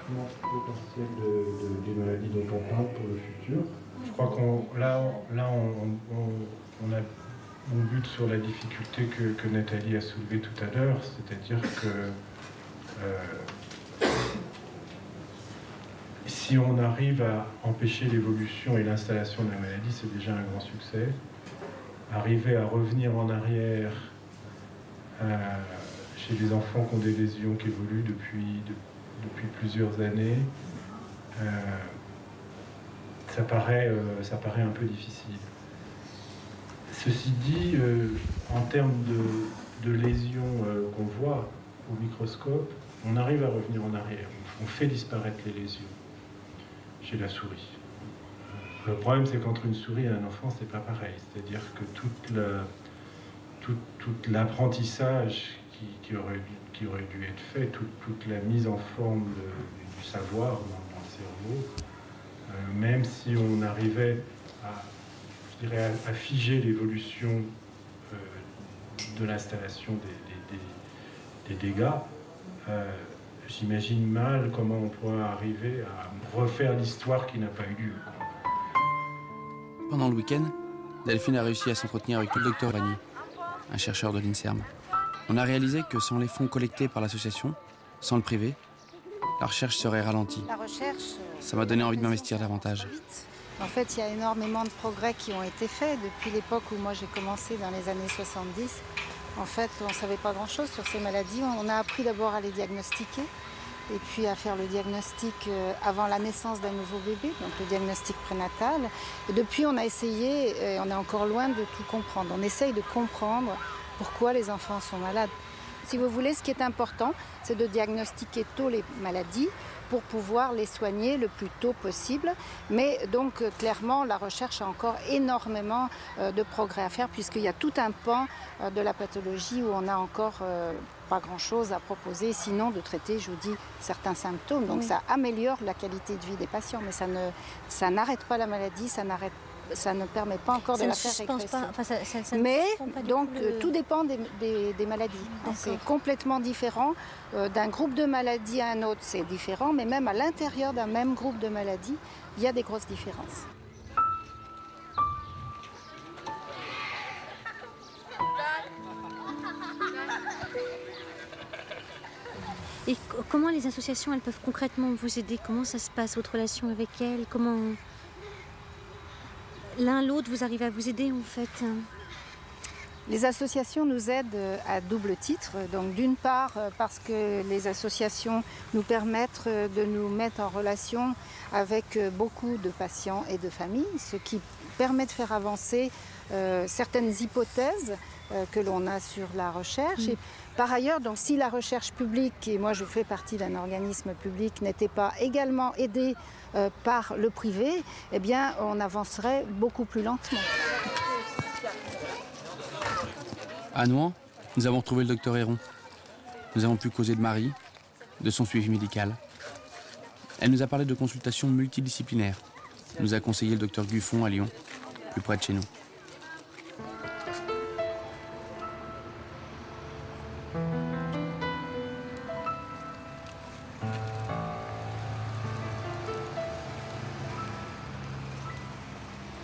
traitement potentiel des maladies dont on parle pour le futur? Je crois on a on bute sur la difficulté que Nathalie a soulevée tout à l'heure, c'est-à-dire que si on arrive à empêcher l'évolution et l'installation de la maladie, c'est déjà un grand succès. Arriver à revenir en arrière chez des enfants qui ont des lésions qui évoluent depuis plusieurs années, ça paraît un peu difficile. Ceci dit, en termes de lésions qu'on voit au microscope, on arrive à revenir en arrière. On fait disparaître les lésions chez la souris. Le problème, c'est qu'entre une souris et un enfant, c'est pas pareil. C'est-à-dire que tout l'apprentissage qui aurait dû être fait, toute la mise en forme du savoir dans le cerveau, même si on arrivait à figer l'évolution de l'installation des dégâts, j'imagine mal comment on pourrait arriver à refaire l'histoire qui n'a pas eu lieu. Pendant le week-end, Delphine a réussi à s'entretenir avec le docteur Ragny, un chercheur de l'INSERM. On a réalisé que sans les fonds collectés par l'association, sans le privé, la recherche serait ralentie. La recherche... Ça m'a donné envie de m'investir davantage. En fait, il y a énormément de progrès qui ont été faits depuis l'époque où moi j'ai commencé dans les années 70. En fait, on ne savait pas grand-chose sur ces maladies. On a appris d'abord à les diagnostiquer et puis à faire le diagnostic avant la naissance d'un nouveau bébé, donc le diagnostic prénatal. Et depuis, on a essayé, et on est encore loin de tout comprendre. On essaye de comprendre pourquoi les enfants sont malades. Si vous voulez, ce qui est important, c'est de diagnostiquer tôt les maladies pour pouvoir les soigner le plus tôt possible. Mais donc, clairement, la recherche a encore énormément de progrès à faire puisqu'il y a tout un pan de la pathologie où on n'a encore pas grand-chose à proposer, sinon de traiter, je vous dis, certains symptômes. Donc, ça améliore la qualité de vie des patients, mais ça n'arrête pas la maladie, ça ne permet pas encore de la faire régresser. Mais donc tout dépend des maladies. C'est complètement différent. D'un groupe de maladies à un autre, c'est différent, mais même à l'intérieur d'un même groupe de maladies, il y a des grosses différences. Et comment les associations elles peuvent concrètement vous aider? Comment ça se passe, votre relation avec elles? Comment l'un l'autre vous arrivez à vous aider en fait? Les associations nous aident à double titre. Donc d'une part parce que les associations nous permettent de nous mettre en relation avec beaucoup de patients et de familles, ce qui permet de faire avancer certaines hypothèses que l'on a sur la recherche. Et par ailleurs, donc, si la recherche publique, et moi je fais partie d'un organisme public, n'était pas également aidée par le privé, eh bien on avancerait beaucoup plus lentement. À Nouan, nous avons retrouvé le docteur Héron. Nous avons pu causer de Marie, de son suivi médical. Elle nous a parlé de consultations multidisciplinaires. Elle nous a conseillé le docteur Guffon à Lyon, plus près de chez nous.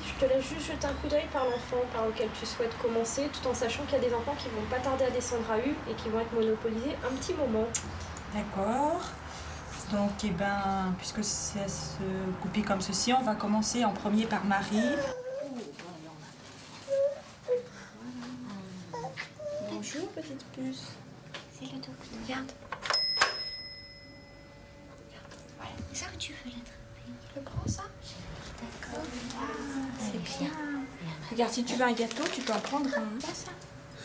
Je te laisse juste jeter un coup d'œil par l'enfant par lequel tu souhaites commencer, tout en sachant qu'il y a des enfants qui vont pas tarder à descendre à U et qui vont être monopolisés un petit moment. D'accord. Donc, eh ben, puisque ça se goupille comme ceci, on va commencer en premier par Marie. Bonjour, petite puce. C'est le docteur. Regarde. C'est ça que tu veux l'attraper? Je prends ça. D'accord. C'est bien. Regarde, si tu veux un gâteau, tu peux en prendre un. Pas ça.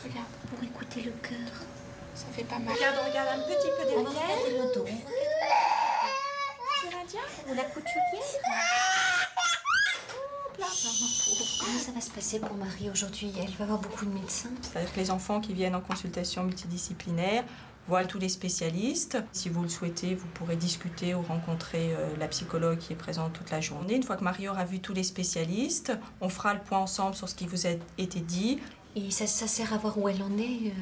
Regarde. Pour écouter le cœur. Ça fait pas mal. Regarde un petit peu On va derrière. regarder le dos. Indien. Ou la couturière. Comment ça va se passer pour Marie aujourd'hui? Elle va voir beaucoup de médecins. C'est-à-dire que les enfants qui viennent en consultation multidisciplinaire voient tous les spécialistes. Si vous le souhaitez, vous pourrez discuter ou rencontrer la psychologue qui est présente toute la journée. Une fois que Marie aura vu tous les spécialistes, on fera le point ensemble sur ce qui vous a été dit. Et ça sert à voir où elle en est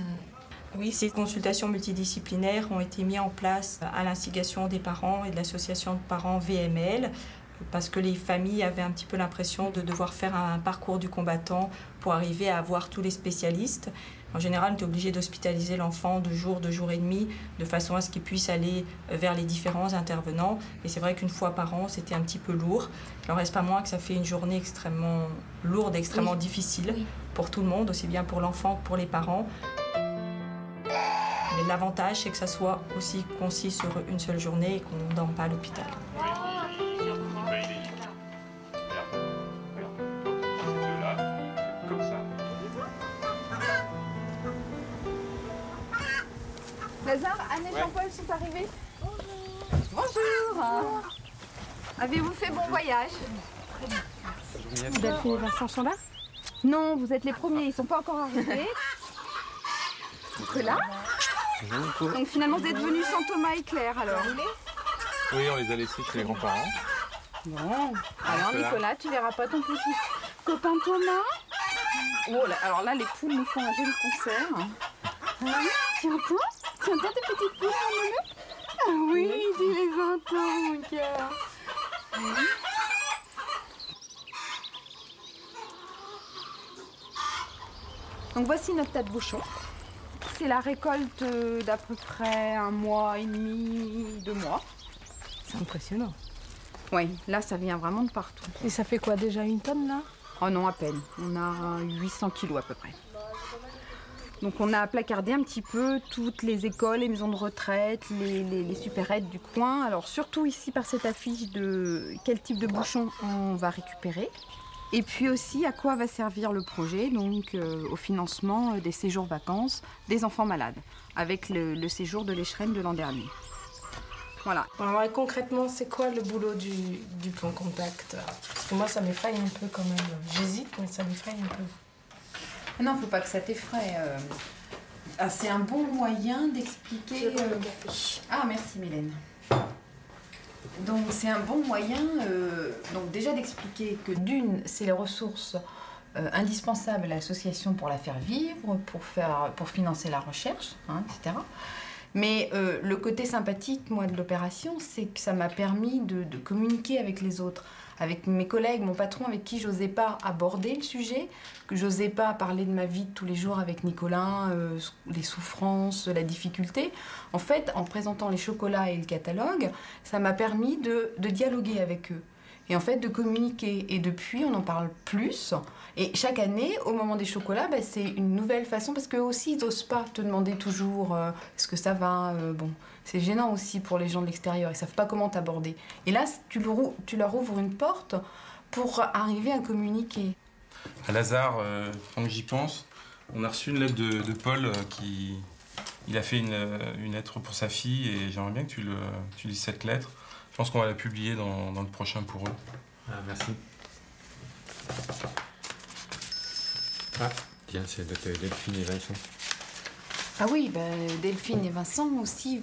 Oui, ces consultations multidisciplinaires ont été mises en place à l'instigation des parents et de l'association de parents VML, parce que les familles avaient un petit peu l'impression de devoir faire un parcours du combattant pour arriver à avoir tous les spécialistes. En général, on était obligé d'hospitaliser l'enfant 2 jours et demi, de façon à ce qu'il puisse aller vers les différents intervenants. Et c'est vrai qu'une fois par an, c'était un petit peu lourd. Il n'en reste pas moins que ça fait une journée extrêmement lourde, extrêmement difficile pour tout le monde, aussi bien pour l'enfant que pour les parents. Mais l'avantage, c'est que ça soit aussi concis sur une seule journée et qu'on ne dorme pas à l'hôpital. Lazare, Anne et Jean-Paul sont arrivés. Bonjour. Avez-vous fait bon voyage? Delphine et Vincent sont là? Non, vous êtes les premiers, ils ne sont pas encore arrivés. Nicolas? Donc finalement, vous êtes venus sans Thomas et Claire alors? Oui, on les a laissés chez les grands-parents. Bon, alors Nicolas, tu verras pas ton petit copain Thomas? Oh là, alors là, les poules nous font un joli concert. Ah, tu entends? Tu entends tes petites poules, mon nounou? Ah oui, tu les entends, mon cœur. Donc voici notre tas de bouchons. C'est la récolte d'à peu près 1 mois et demi, 2 mois. C'est impressionnant. Oui, là ça vient vraiment de partout. Et ça fait quoi déjà, 1 tonne là? Oh non, à peine. On a 800 kilos à peu près. Donc on a placardé un petit peu toutes les écoles, les maisons de retraite, les supérettes du coin. Alors surtout ici par cette affiche de quel type de bouchon on va récupérer. Et puis aussi à quoi va servir le projet, donc au financement des séjours vacances des enfants malades, avec le séjour de l'Écherenne de l'an dernier. Voilà. Alors concrètement, c'est quoi le boulot du plan contact? Parce que moi ça m'effraie un peu quand même. J'hésite, mais ça m'effraie un peu. Non, faut pas que ça t'effraie. C'est un bon moyen d'expliquer... Ah, merci Mylène. Donc c'est un bon moyen donc déjà d'expliquer que d'une, c'est les ressources indispensables à l'association pour la faire vivre, pour financer la recherche, hein, etc. Mais le côté sympathique, moi, de l'opération, c'est que ça m'a permis de communiquer avec les autres, avec mes collègues, mon patron, avec qui j'osais pas aborder le sujet, que j'osais pas parler de ma vie de tous les jours avec Nicolas, les souffrances, la difficulté. En fait, en présentant les chocolats et le catalogue, ça m'a permis de dialoguer avec eux. Et en fait, de communiquer. Et depuis, on en parle plus. Et chaque année, au moment des chocolats, bah, c'est une nouvelle façon, parce qu'eux aussi, ils n'osent pas te demander toujours est-ce que ça va bon, c'est gênant aussi pour les gens de l'extérieur. Ils ne savent pas comment t'aborder. Et là, tu leur ouvres une porte pour arriver à communiquer. À Lazare, tant que j'y pense, on a reçu une lettre de Paul il a fait une lettre pour sa fille et j'aimerais bien que tu lises cette lettre. Je pense qu'on va la publier dans le prochain pour eux. Ah, merci. Ah, tiens, c'est Delphine et Vincent. Ah oui, bah, Delphine et Vincent aussi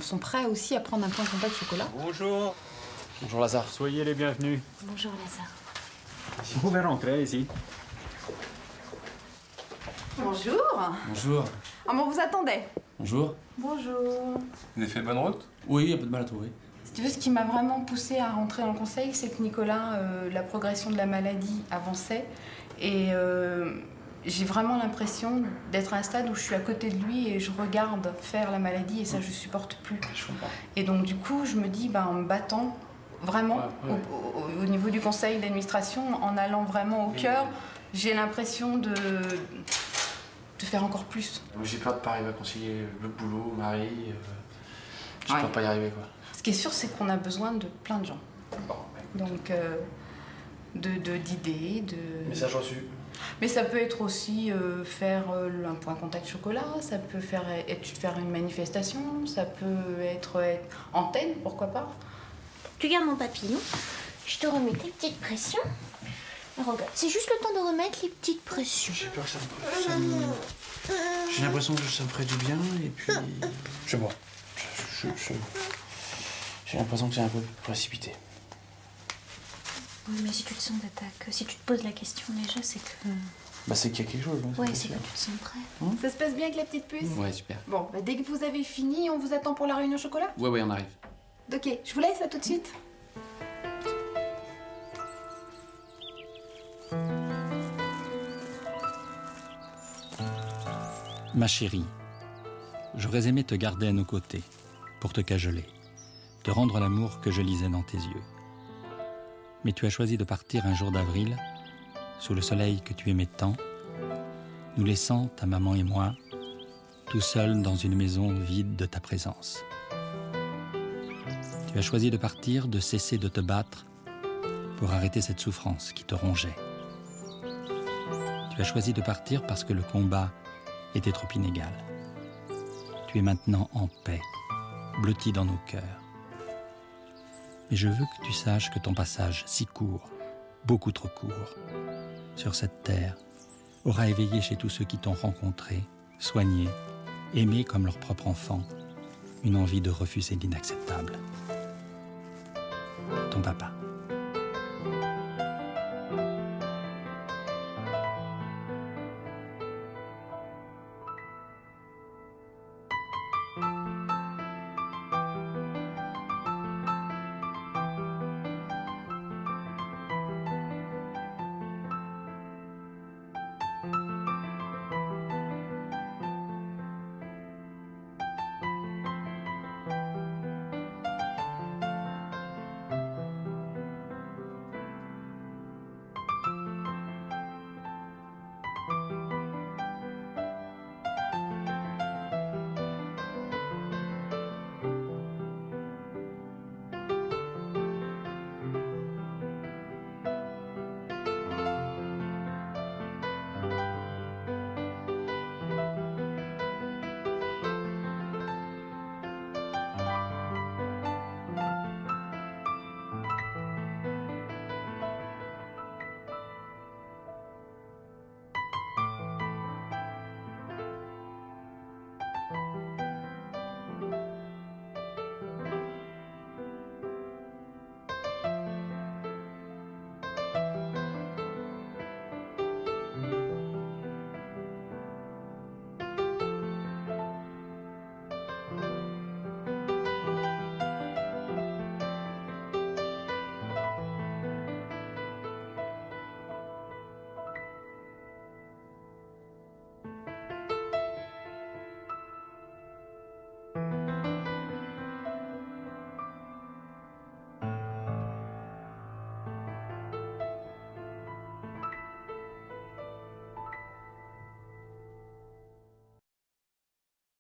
sont prêts aussi à prendre un point contact chocolat. Bonjour. Bonjour Lazare. Soyez les bienvenus. Bonjour Lazare. Si vous pouvez rentrer ici. Bonjour. Bonjour. Ah bon, on vous attendait. Bonjour. Bonjour. Vous avez fait bonne route? Oui, il y a pas de mal à trouver. Si tu veux, ce qui m'a vraiment poussée à rentrer dans le conseil, c'est que Nicolas, la progression de la maladie avançait. Et j'ai vraiment l'impression d'être à un stade où je suis à côté de lui et je regarde faire la maladie et ça, je supporte plus. Je comprends. Et donc, du coup, je me dis, en me battant vraiment au niveau du conseil d'administration, en allant vraiment au cœur, j'ai l'impression de faire encore plus. Moi, j'ai peur de ne pas arriver à concilier le boulot, Marie. Je ne peux pas y arriver, quoi. Ce qui est sûr, c'est qu'on a besoin de plein de gens. Bon, donc, d'idées, de... Message reçu. Mais ça peut être aussi faire un point contact chocolat, ça peut faire une manifestation, ça peut être antenne, pourquoi pas. Tu gardes mon papillon, je te remets tes petites pressions. Regarde, c'est juste le temps de remettre les petites pressions. J'ai peur que ça me... J'ai l'impression que ça me ferait du bien et puis... Je sais pas. J'ai l'impression que c'est un peu précipité. Oui, mais si tu te sens d'attaque, si tu te poses la question déjà, c'est que Bah c'est qu'il y a quelque chose. Ouais, c'est que tu te sens prêt. Ça se passe bien avec la petite puce? Ouais, super. Bon, bah, dès que vous avez fini, on vous attend pour la réunion chocolat? Ouais, on arrive. Ok, je vous laisse, à tout de suite. Ma chérie, j'aurais aimé te garder à nos côtés, pour te cajoler, te rendre l'amour que je lisais dans tes yeux. Mais tu as choisi de partir un jour d'avril, sous le soleil que tu aimais tant, nous laissant, ta maman et moi, tout seuls dans une maison vide de ta présence. Tu as choisi de partir, de cesser de te battre, pour arrêter cette souffrance qui te rongeait. Tu as choisi de partir parce que le combat était trop inégal. Tu es maintenant en paix, blotti dans nos cœurs. Mais je veux que tu saches que ton passage si court, beaucoup trop court, sur cette terre, aura éveillé chez tous ceux qui t'ont rencontré, soigné, aimé comme leur propre enfant, une envie de refuser l'inacceptable. Ton papa.